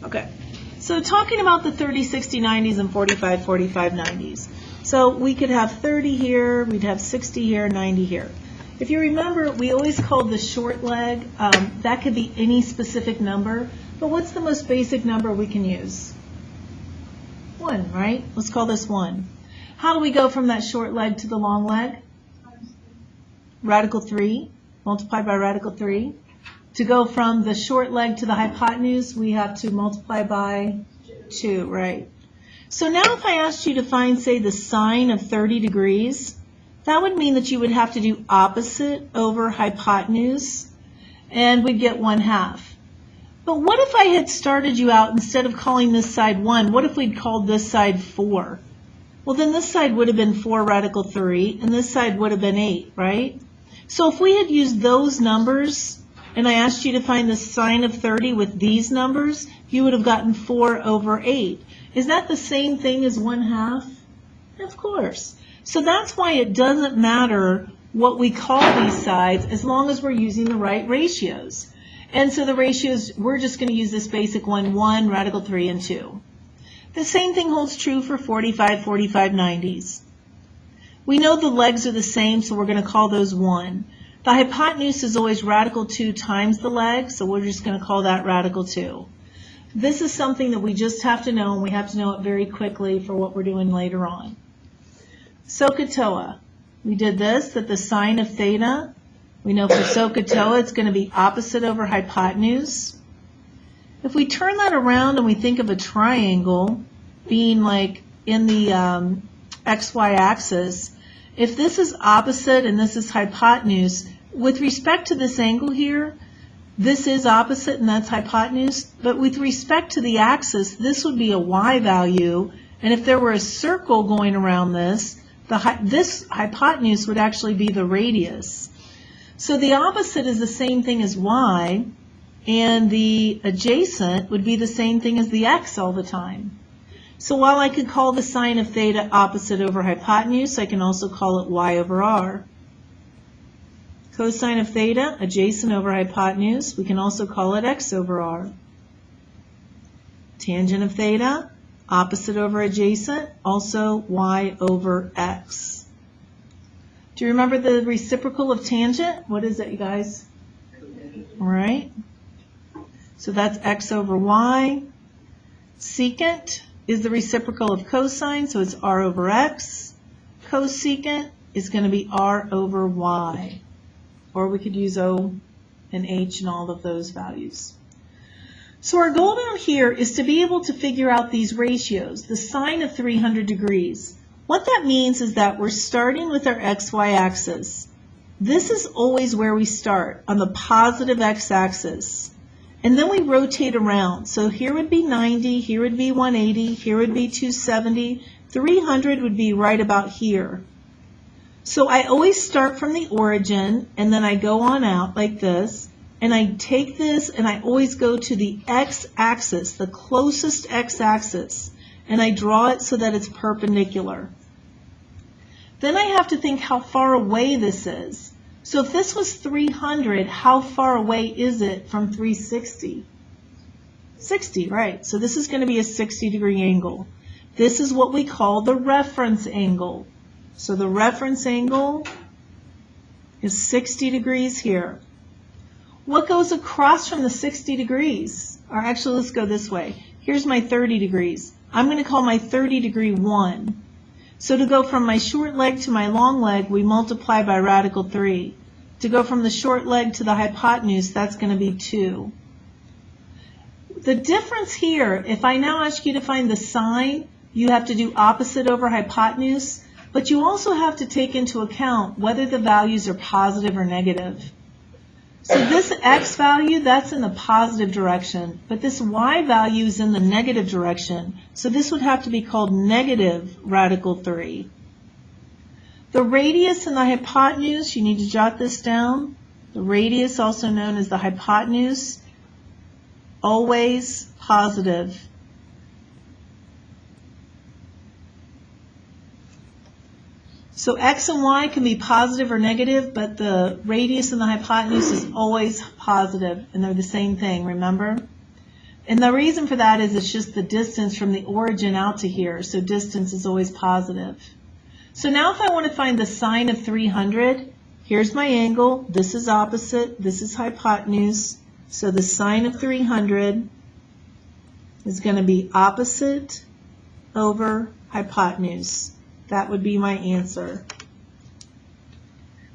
Okay, so talking about the 30, 60, 90s and 45, 45, 90s. So we could have 30 here, we'd have 60 here, 90 here. If you remember, we always called the short leg, that could be any specific number, but what's the most basic number we can use? 1, right? Let's call this 1. How do we go from that short leg to the long leg? Radical 3, multiplied by radical 3. To go from the short leg to the hypotenuse, we have to multiply by 2, right? So now if I asked you to find, say, the sine of 30 degrees, that would mean that you would have to do opposite over hypotenuse, and we'd get 1/2. But what if I had started you out, instead of calling this side 1, what if we'd called this side 4? Well, then this side would have been 4 radical 3, and this side would have been 8, right? So if we had used those numbers, and I asked you to find the sine of 30 with these numbers, you would have gotten 4 over 8. Is that the same thing as 1/2? Of course. So that's why it doesn't matter what we call these sides as long as we're using the right ratios. And so the ratios, we're just going to use this basic one, 1, radical 3, and 2. The same thing holds true for 45, 45, 90s. We know the legs are the same, so we're going to call those 1. The hypotenuse is always radical 2 times the leg, so we're just going to call that radical 2. This is something that we just have to know, and we have to know it very quickly for what we're doing later on. SOHCAHTOA. We did this, that the sine of theta, we know for SOHCAHTOA it's going to be opposite over hypotenuse. If we turn that around and we think of a triangle being like in the XY axis, if this is opposite and this is hypotenuse, with respect to this angle here, this is opposite and that's hypotenuse, but with respect to the axis, this would be a y value, and if there were a circle going around this, this hypotenuse would actually be the radius. So the opposite is the same thing as y, and the adjacent would be the same thing as the x all the time. So while I could call the sine of theta opposite over hypotenuse, I can also call it y over r. Cosine of theta, adjacent over hypotenuse, we can also call it x over r. Tangent of theta, opposite over adjacent, also y over x. Do you remember the reciprocal of tangent? What is it, you guys? All right. So that's x over y. Secant is the reciprocal of cosine, so it's r over x. Cosecant is going to be r over y. Or we could use O and H and all of those values. So our goal down here is to be able to figure out these ratios, the sine of 300 degrees. What that means is that we're starting with our XY axis. This is always where we start, on the positive x-axis. And then we rotate around. So here would be 90, here would be 180, here would be 270, 300 would be right about here. So I always start from the origin, and then I go on out like this, and I take this and I always go to the x-axis, the closest x-axis, and I draw it so that it's perpendicular. Then I have to think how far away this is. So if this was 300, how far away is it from 360? 60, right. So this is going to be a 60-degree angle. This is what we call the reference angle. So the reference angle is 60 degrees here. What goes across from the 60 degrees? Or actually, let's go this way. Here's my 30 degrees. I'm going to call my 30 degree 1. So to go from my short leg to my long leg, we multiply by radical 3. To go from the short leg to the hypotenuse, that's going to be 2. The difference here, if I now ask you to find the sine, you have to do opposite over hypotenuse, but you also have to take into account whether the values are positive or negative. So this x value, that's in the positive direction, but this y value is in the negative direction. So this would have to be called negative radical 3. The radius and the hypotenuse, you need to jot this down. The radius, also known as the hypotenuse, always positive. So x and y can be positive or negative, but the radius and the hypotenuse is always positive, and they're the same thing, remember? And the reason for that is it's just the distance from the origin out to here. So distance is always positive. So now if I want to find the sine of 300, here's my angle. This is opposite. This is hypotenuse. So the sine of 300 is going to be opposite over hypotenuse. That would be my answer.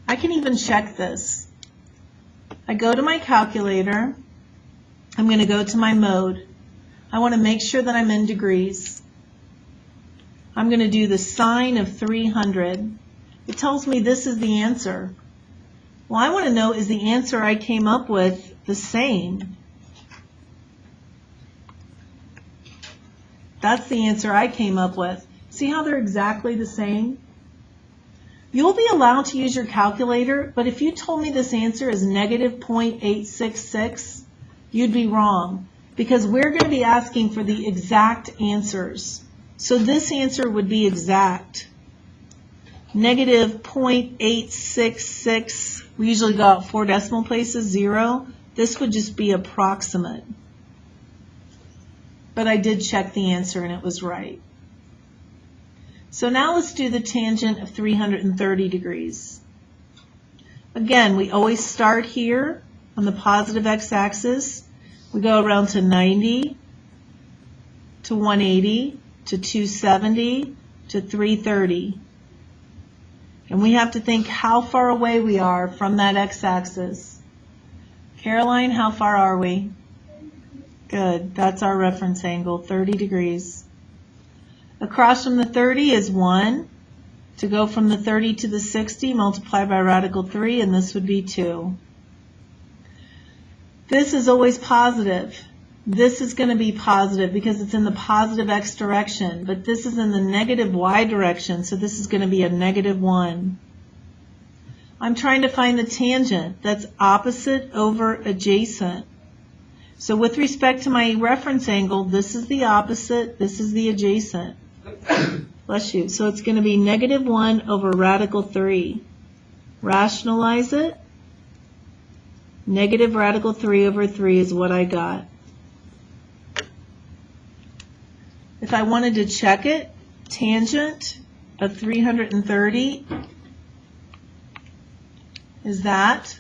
I can even check this. I go to my calculator. I'm going to go to my mode. I want to make sure that I'm in degrees. I'm going to do the sine of 300. It tells me this is the answer. Well, I want to know, is the answer I came up with the same? That's the answer I came up with. See how they're exactly the same? You'll be allowed to use your calculator, but if you told me this answer is negative 0.866, you'd be wrong, because we're going to be asking for the exact answers. So this answer would be exact. Negative 0.866, we usually go out 4 decimal places, 0. This would just be approximate. But I did check the answer and it was right. So now let's do the tangent of 330 degrees. Again, we always start here on the positive x-axis. We go around to 90, to 180, to 270, to 330. And we have to think how far away we are from that x-axis. Caroline, how far are we? Good. That's our reference angle, 30 degrees. Across from the 30 is 1. To go from the 30 to the 60, multiply by radical 3, and this would be 2. This is always positive. This is going to be positive because it's in the positive x direction, but this is in the negative y direction, so this is going to be a negative 1. I'm trying to find the tangent. That's opposite over adjacent. So with respect to my reference angle, this is the opposite, this is the adjacent. Bless you. So it's going to be negative 1 over radical 3. Rationalize it. Negative radical 3 over 3 is what I got. If I wanted to check it, tangent of 330 is that,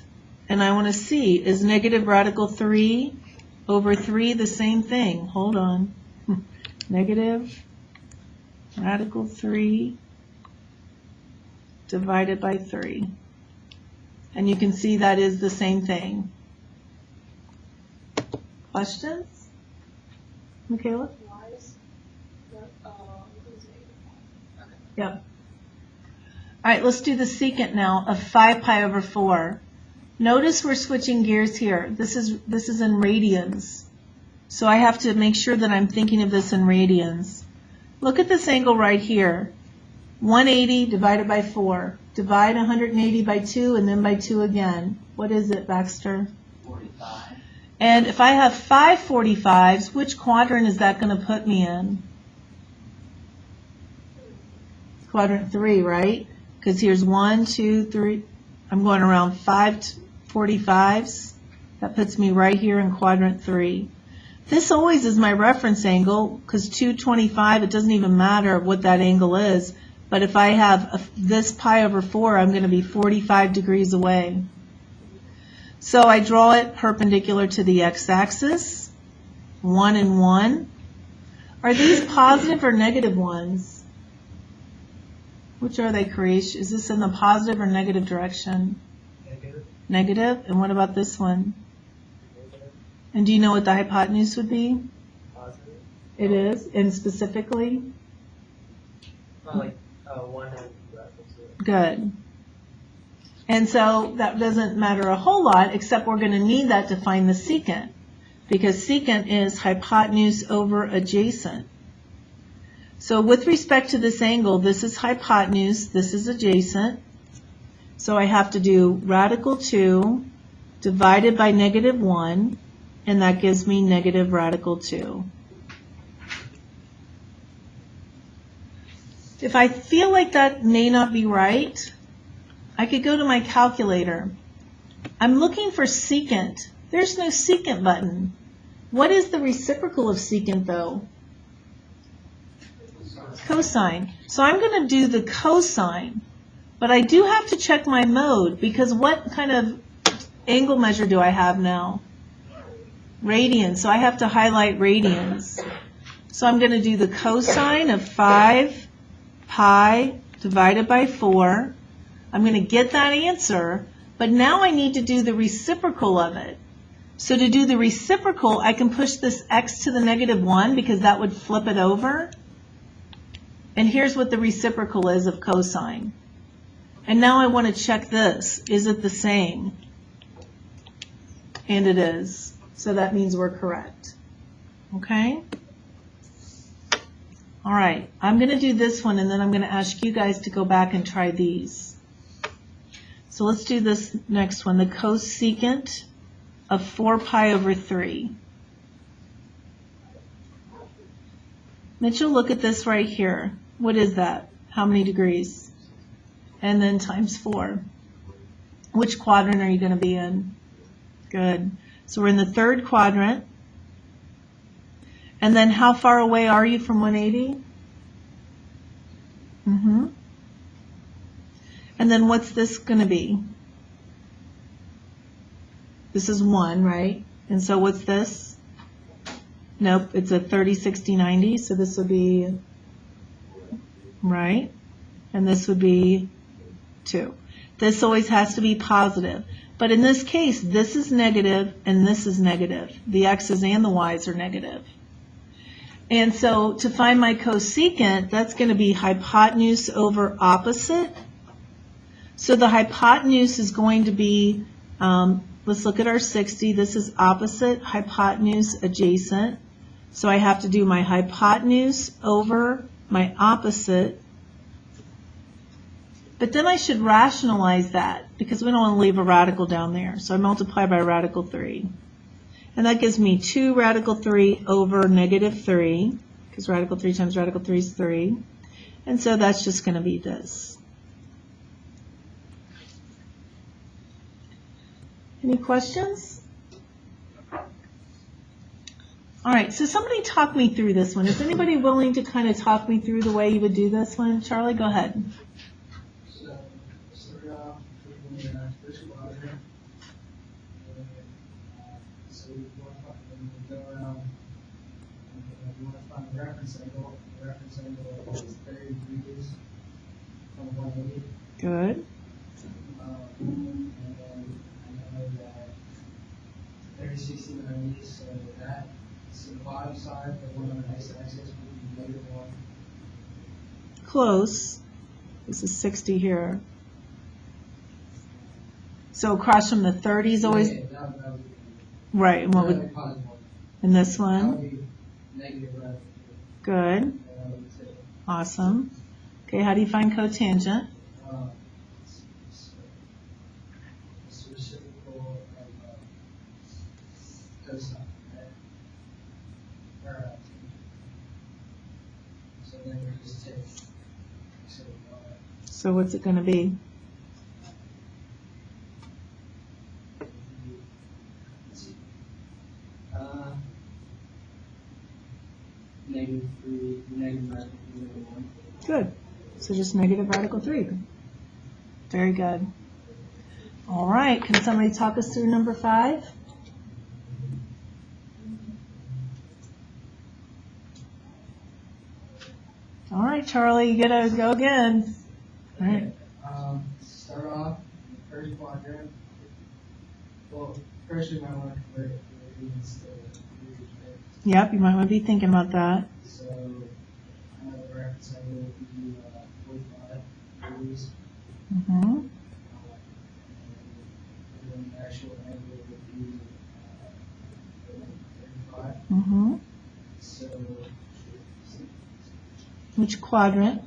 and I want to see, is negative radical 3 over 3 the same thing? Hold on. Negative radical 3 divided by 3. And you can see that is the same thing. Questions? Michaela? Yep. All right, let's do the secant now of 5 pi over 4. Notice we're switching gears here. This is in radians. So I have to make sure that I'm thinking of this in radians. Look at this angle right here. 180 divided by 4. Divide 180 by 2 and then by 2 again. What is it, Baxter? 45. And if I have 5 45s, which quadrant is that going to put me in? Quadrant 3, right? Because here's 1, 2, 3. I'm going around 5 45s. That puts me right here in quadrant 3. This always is my reference angle because 225, it doesn't even matter what that angle is. But if I have this pi over 4, I'm going to be 45 degrees away. So I draw it perpendicular to the x-axis, 1 and 1. Are these positive or negative ones? Which are they, Karish? Is this in the positive or negative direction? Negative. Negative? And what about this one? Negative. And do you know what the hypotenuse would be? Positive. It is? And specifically? Not like 1 and radical 2. Good. And so that doesn't matter a whole lot, except we're going to need that to find the secant, because secant is hypotenuse over adjacent. So with respect to this angle, this is hypotenuse, this is adjacent. So I have to do radical 2 divided by negative 1, and that gives me negative radical 2. If I feel like that may not be right, I could go to my calculator. I'm looking for secant. There's no secant button. What is the reciprocal of secant, though? Cosine. So I'm going to do the cosine, but I do have to check my mode, because what kind of angle measure do I have now? Radians. So I have to highlight radians. So I'm going to do the cosine of 5 pi divided by 4. I'm going to get that answer, but now I need to do the reciprocal of it. So to do the reciprocal, I can push this x to the -1 because that would flip it over. And here's what the reciprocal is of cosine. And now I want to check this. Is it the same? And it is. So that means we're correct. Okay? All right. I'm going to do this one, and then I'm going to ask you guys to go back and try these. So let's do this next one. The cosecant of 4 pi over 3. Mitchell, look at this right here. What is that? How many degrees? And then times 4. Which quadrant are you going to be in? Good. So we're in the third quadrant. And then how far away are you from 180? And then what's this going to be? This is 1, right? And so what's this? Nope, it's a 30, 60, 90. So this would be, right? And this would be 2. This always has to be positive. But in this case, this is negative and this is negative. The x's and the y's are negative. And so to find my cosecant, that's going to be hypotenuse over opposite. So the hypotenuse is going to be, let's look at our 60. This is opposite, hypotenuse, adjacent. So I have to do my hypotenuse over my opposite. But then I should rationalize that because we don't want to leave a radical down there. So I multiply by radical 3. And that gives me 2 radical 3 over -3, because radical 3 times radical 3 is 3. And so that's just going to be this. Any questions? All right, so somebody talk me through this one. Is anybody willing to kind of talk me through the way you would do this one? Charlie, go ahead. So, start off with the first quadrant. So we go around, we want to find the reference angle. The reference angle is 30 degrees from 180. Good. And then I know that 30, 60, 90, so that, so the bottom side, the one on the x-axis would be -1. Close. This is 60 here. So across from the 30 is always, Yeah, that would be, right, and what that would would, be positive 1. and this That one? would be negative radical 3. Good. And that would be 2. Awesome. Okay, how do you find cotangent? It's reciprocal of cosine, right? So then we just take, So what's it going to be? -3, negative radical 1. Good. So just negative radical 3. Very good. All right, can somebody talk us through number 5? All right, Charlie, you gotta go again. All right. Start off in the first quadrant. Well, first we might want to convert it to radians to degrees, right? Yep, you might want to be thinking about that. So I know the reference angle would be 45 degrees. Mm-hmm. And then the actual angle would be 35. Mm-hmm. So, Which quadrant?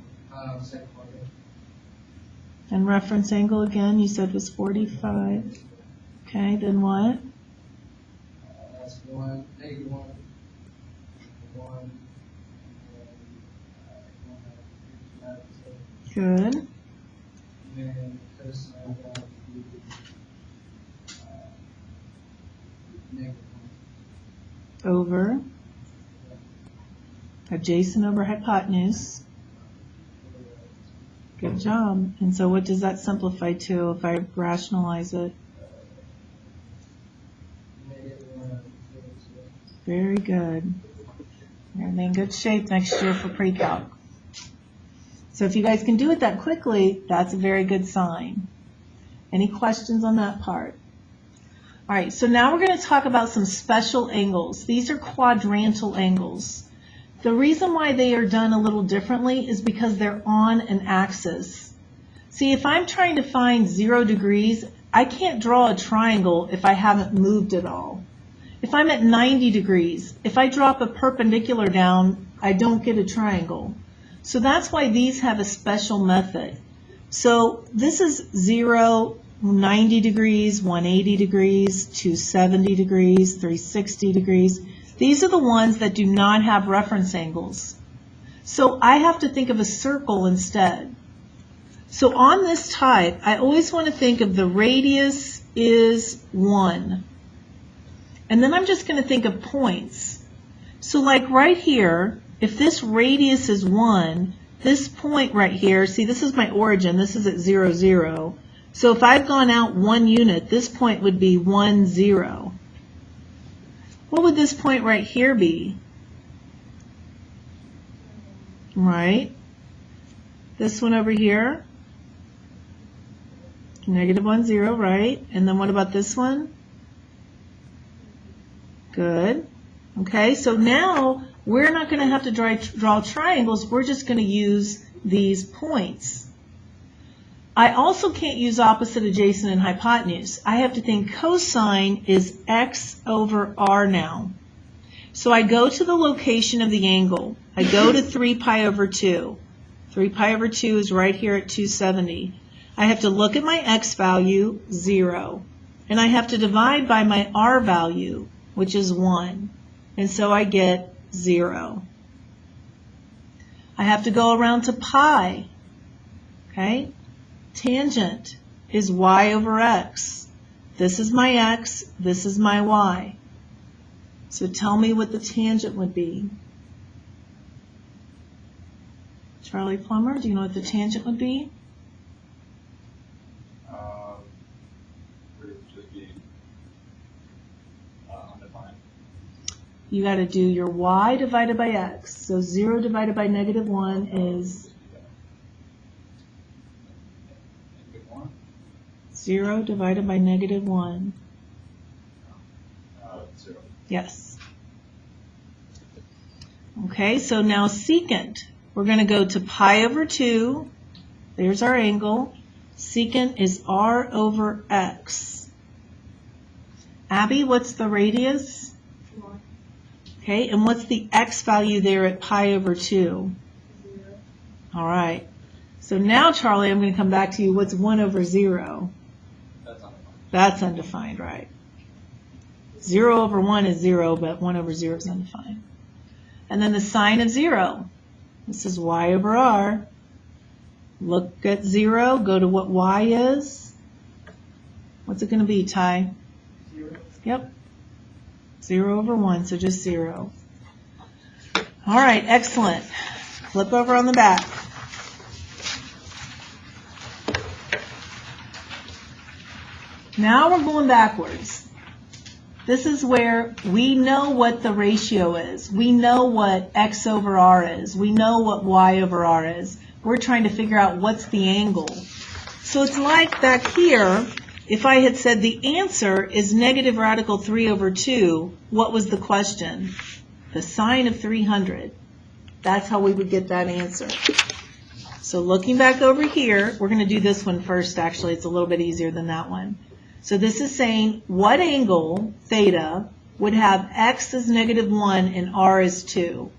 second quadrant. And reference angle again, you said was 45. Okay, then what? That's 1, negative 1, 1, and then 1. Good. And then cosine of that would be negative 1. Adjacent over hypotenuse. Good job. And so what does that simplify to if I rationalize it? Very good. You're going to be in good shape next year for pre-calc. So if you guys can do it that quickly, that's a very good sign. Any questions on that part? All right, so now we're going to talk about some special angles. These are quadrantal angles. The reason why they are done a little differently is because they're on an axis. See, if I'm trying to find 0 degrees, I can't draw a triangle if I haven't moved at all. If I'm at 90 degrees, if I drop a perpendicular down, I don't get a triangle. So that's why these have a special method. So this is 0, 90 degrees, 180 degrees, 270 degrees, 360 degrees. These are the ones that do not have reference angles. So I have to think of a circle instead. So on this type, I always want to think of the radius is 1. And then I'm just going to think of points. So like right here, if this radius is 1, this point right here, see this is my origin, this is at 0, 0. So if I've gone out 1 unit, this point would be 1, 0. What would this point right here be? Right? This one over here? Negative 1, 0, right? And then what about this one? Good. Okay, so now we're not going to have to draw triangles. We're just going to use these points. I also can't use opposite, adjacent, and hypotenuse. I have to think cosine is x over r now. So I go to the location of the angle. I go to 3 pi over 2. 3 pi over 2 is right here at 270. I have to look at my x value, 0. And I have to divide by my r value, which is 1. And so I get 0. I have to go around to pi. Okay? Tangent is y over x. This is my x, this is my y. So tell me what the tangent would be. Charlie Plummer, do you know what the tangent would be? Would it just be undefined? You got to do your y divided by x. So 0 divided by negative 1 is 0 divided by negative 1. 0. Yes. Okay, so now secant. We're going to go to pi over 2. There's our angle. Secant is r over x. Abby, what's the radius? 1. Okay, and what's the x value there at pi over 2? 0. All right. So now, Charlie, I'm going to come back to you. What's 1 over 0? That's undefined. That's undefined, right. 0 over 1 is 0, but 1 over 0 is undefined. And then the sine of 0. This is y over r. Look at 0, go to what y is. What's it going to be, Ty? 0. Yep. 0 over 1, so just 0. All right, excellent. Flip over on the back. Now we're going backwards. This is where we know what the ratio is. We know what x over r is. We know what y over r is. We're trying to figure out what's the angle. So it's like back here, if I had said the answer is negative radical 3 over 2, what was the question? The sine of 300. That's how we would get that answer. So looking back over here, we're going to do this one first, actually. It's a little bit easier than that one. So this is saying what angle, theta, would have x as negative 1 and r as 2.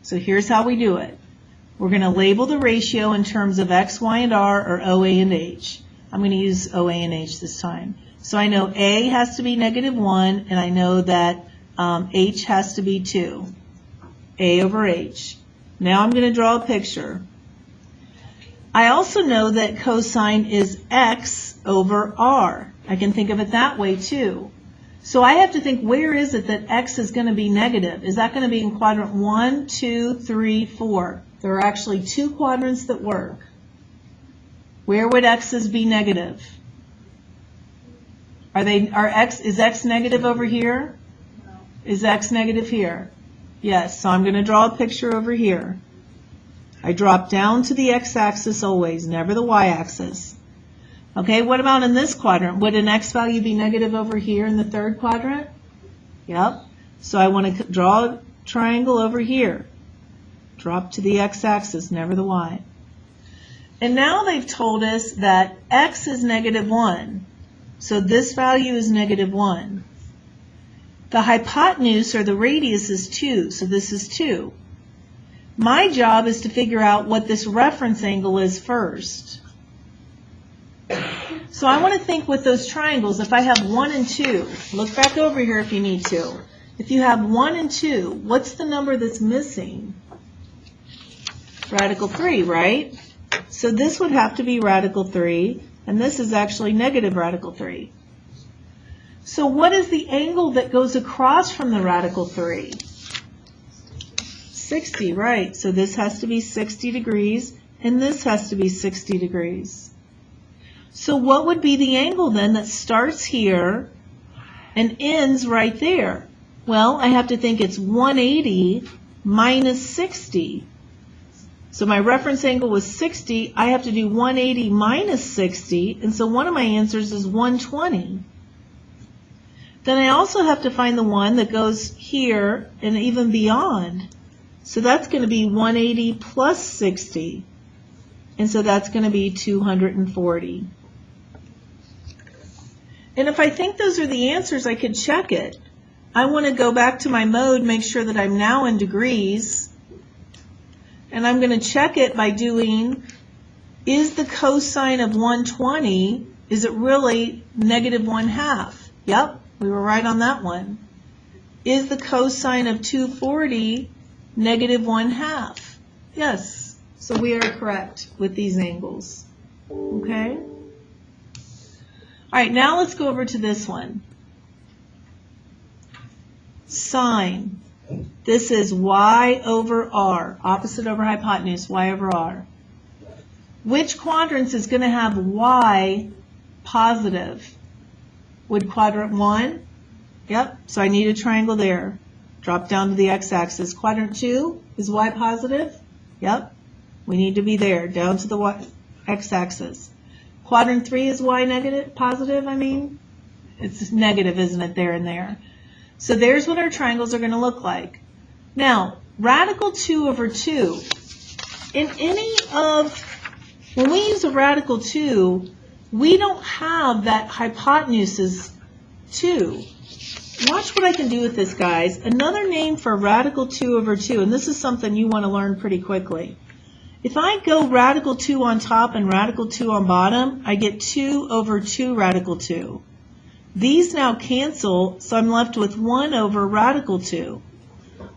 So here's how we do it. We're going to label the ratio in terms of x, y, and r, or OA and h. I'm going to use OA and h this time. So I know a has to be negative 1, and I know that h has to be 2. A over h. Now I'm going to draw a picture. I also know that cosine is x over r. I can think of it that way too. So I have to think, where is it that x is going to be negative? Is that going to be in quadrant 1, 2, 3, 4? There are actually 2 quadrants that work. Where would x's be negative? Is x negative over here? Is x negative here? Yes, so I'm going to draw a picture over here. I drop down to the x-axis always, never the y-axis. Okay, what about in this quadrant? Would an x value be negative over here in the 3rd quadrant? Yep. So I want to draw a triangle over here. Drop to the x-axis, never the y. And now they've told us that x is negative 1. So this value is negative 1. The hypotenuse, or the radius, is 2, so this is 2. My job is to figure out what this reference angle is first. So I want to think with those triangles, if I have 1 and 2, look back over here if you need to. If you have 1 and 2, what's the number that's missing? Radical 3, right? So this would have to be radical 3, and this is actually negative radical 3. So what is the angle that goes across from the radical 3? 60, right. So this has to be 60 degrees, and this has to be 60 degrees. So what would be the angle then that starts here and ends right there? Well, I have to think it's 180 minus 60. So my reference angle was 60. I have to do 180 minus 60, and so one of my answers is 120. Then I also have to find the one that goes here and even beyond. So that's going to be 180 plus 60. And so that's going to be 240. And if I think those are the answers, I could check it. I want to go back to my mode, make sure that I'm now in degrees. And I'm going to check it by doing, is the cosine of 120, is it really negative 1/2? Yep, we were right on that one. Is the cosine of 240 negative 1/2? Yes, so we are correct with these angles. Okay? All right, now let's go over to this one. Sine. This is y over r, opposite over hypotenuse, y over r. Which quadrants is going to have y positive? Would quadrant 1? Yep, so I need a triangle there. Drop down to the x-axis. Quadrant 2 is y positive? Yep, we need to be there, down to the x-axis. Quadrant 3 is y negative, positive, I mean? It's negative, isn't it, there and there? So there's what our triangles are going to look like. Now, radical 2 over 2. In any of, when we use a radical 2, we don't have that hypotenuse is 2. Watch what I can do with this, guys. Another name for radical 2 over 2, and this is something you want to learn pretty quickly. If I go radical 2 on top and radical 2 on bottom, I get 2 over 2 radical 2. These now cancel, so I'm left with 1 over radical 2.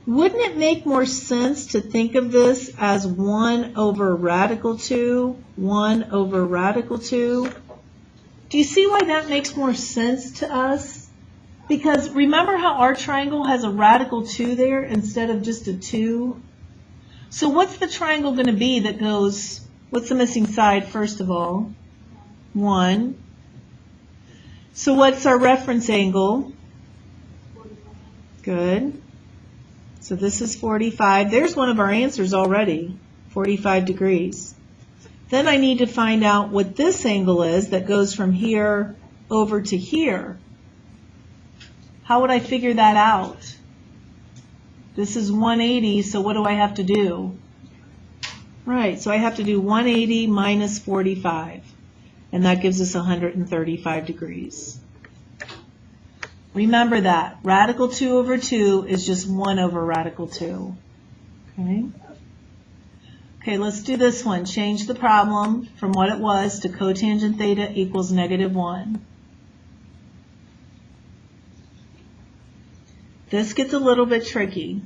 Wouldn't it make more sense to think of this as 1 over radical 2, 1 over radical 2? Do you see why that makes more sense to us? Because remember how our triangle has a radical 2 there instead of just a 2? So what's the triangle going to be that goes, what's the missing side first of all? 1. So what's our reference angle? Good. So this is 45. There's one of our answers already, 45 degrees. Then I need to find out what this angle is that goes from here over to here. How would I figure that out? This is 180, so what do I have to do? Right, so I have to do 180 minus 45. And that gives us 135 degrees. Remember that. Radical 2 over 2 is just 1 over radical 2. Okay? Okay, let's do this one. Change the problem from what it was to cotangent theta equals negative 1. This gets a little bit tricky.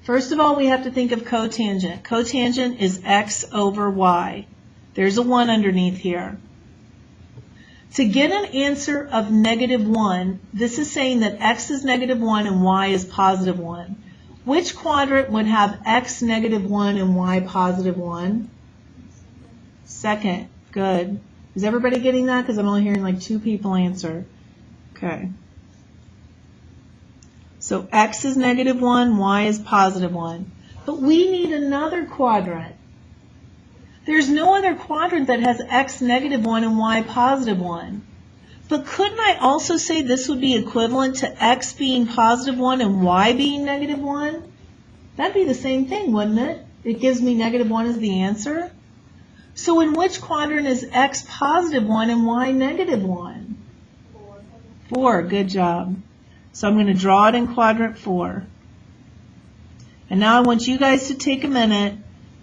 First of all, we have to think of cotangent. Cotangent is x over y. There's a 1 underneath here. To get an answer of -1, this is saying that x is -1 and y is +1. Which quadrant would have x -1 and y +1? Second. Good. Is everybody getting that? Because I'm only hearing like 2 people answer. Okay. So x is -1, y is +1. But we need another quadrant. There's no other quadrant that has x -1 and y +1. But couldn't I also say this would be equivalent to x being +1 and y being -1? That'd be the same thing, wouldn't it? It gives me -1 as the answer. So in which quadrant is x +1 and y -1? 4. Good job. So I'm going to draw it in quadrant 4. And now I want you guys to take a minute.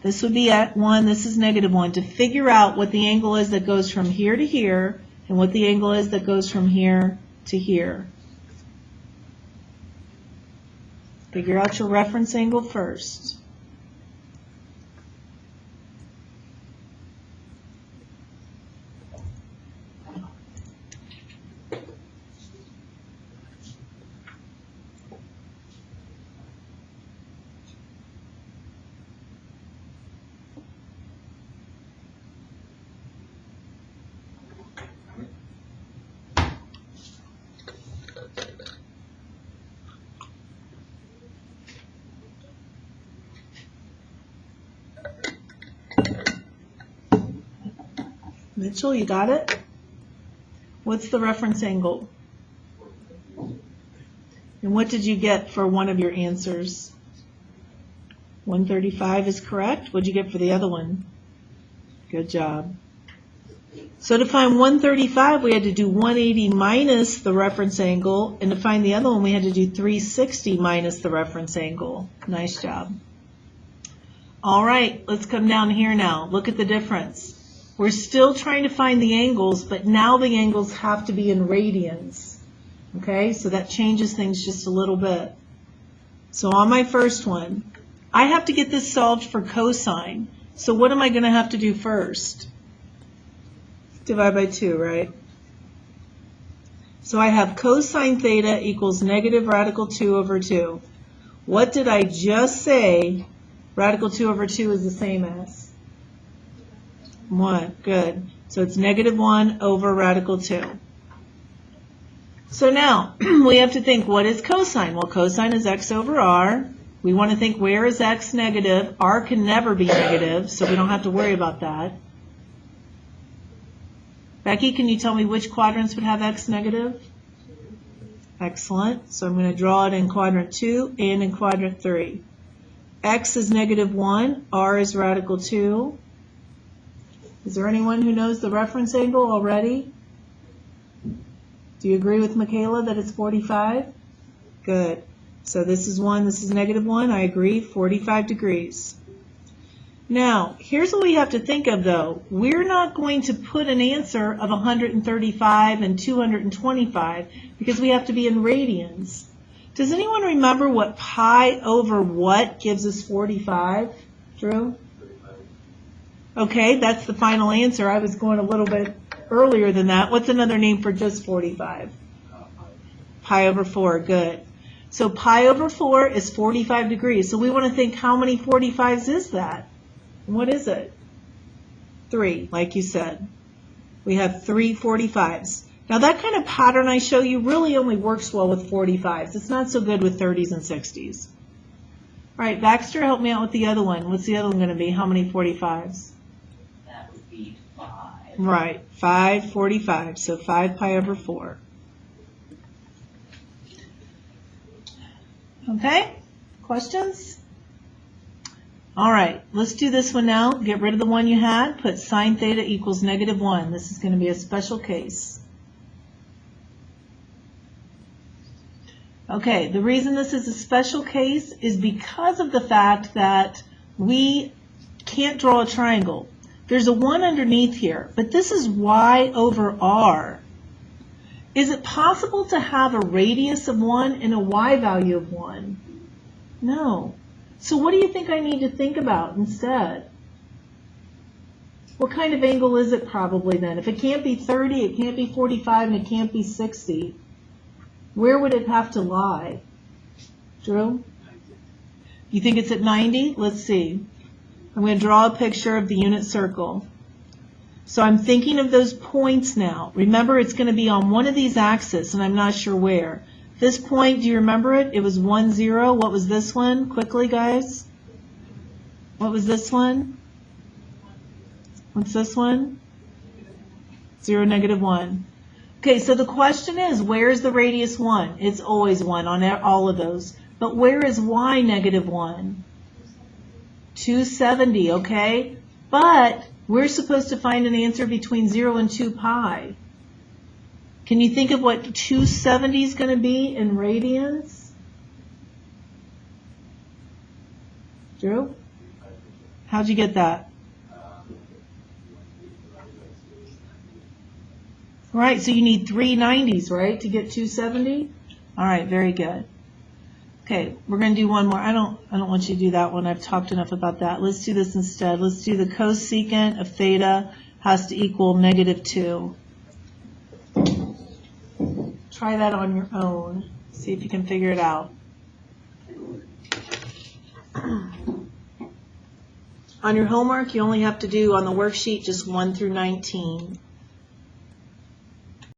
This would be at 1, this is -1, to figure out what the angle is that goes from here to here and what the angle is that goes from here to here. Figure out your reference angle first. Mitchell, you got it? What's the reference angle? And what did you get for one of your answers? 135 is correct. What did you get for the other one? Good job. So to find 135, we had to do 180 minus the reference angle, and to find the other one, we had to do 360 minus the reference angle. Nice job. All right, let's come down here now. Look at the difference. We're still trying to find the angles, but now the angles have to be in radians. Okay, so that changes things just a little bit. So on my first one, I have to get this solved for cosine. So what am I going to have to do first? Divide by 2, right? So I have cosine theta equals negative radical 2 over 2. What did I just say radical 2 over 2 is the same as? 1. Good. So it's -1 over radical 2. So now we have to think, what is cosine? Well, cosine is x over r. We want to think, where is x negative? R can never be negative, so we don't have to worry about that. Becky, can you tell me which quadrants would have x negative? Excellent. So I'm going to draw it in quadrant 2 and in quadrant 3. X is -1, r is radical 2. Is there anyone who knows the reference angle already? Do you agree with Michaela that it's 45? Good. So this is 1, this is -1. I agree, 45 degrees. Now, here's what we have to think of, though. We're not going to put an answer of 135 and 225 because we have to be in radians. Does anyone remember what pi over what gives us 45? Drew? Okay, that's the final answer. I was going a little bit earlier than that. What's another name for just 45? Pi over 4. Good. So pi over 4 is 45 degrees. So we want to think, how many 45s is that? What is it? 3, like you said. We have 3 45s. Now that kind of pattern I show you really only works well with 45s. It's not so good with 30s and 60s. All right, Baxter, help me out with the other one. What's the other one going to be? How many 45s? That would be 5. Right, 5 45. So 5 pi over 4. Okay, questions? All right, let's do this one now. Get rid of the one you had. Put sine theta equals -1. This is going to be a special case. Okay, the reason this is a special case is because of the fact that we can't draw a triangle. There's a 1 underneath here, but this is y over r. Is it possible to have a radius of 1 and a y value of 1? No. So what do you think I need to think about instead? What kind of angle is it probably then? If it can't be 30, it can't be 45, and it can't be 60, where would it have to lie? Drew? You think it's at 90? Let's see. I'm going to draw a picture of the unit circle. So I'm thinking of those points now. Remember, it's going to be on one of these axes, and I'm not sure where. This point, do you remember it? It was 1, 0. What was this one? Quickly, guys. What was this one? What's this one? 0, -1. Okay, so the question is, where is the radius 1? It's always 1 on all of those. But where is y -1? 270, okay? But we're supposed to find an answer between 0 and 2 pi. Can you think of what 270 is going to be in radians? Drew? How'd you get that? Right, so you need 3 90s, right, to get 270? All right, very good. Okay, we're going to do one more. I don't want you to do that one. I've talked enough about that. Let's do this instead. Let's do the cosecant of theta has to equal -2. Try that on your own. See if you can figure it out. On your homework, you only have to do on the worksheet just 1 through 19.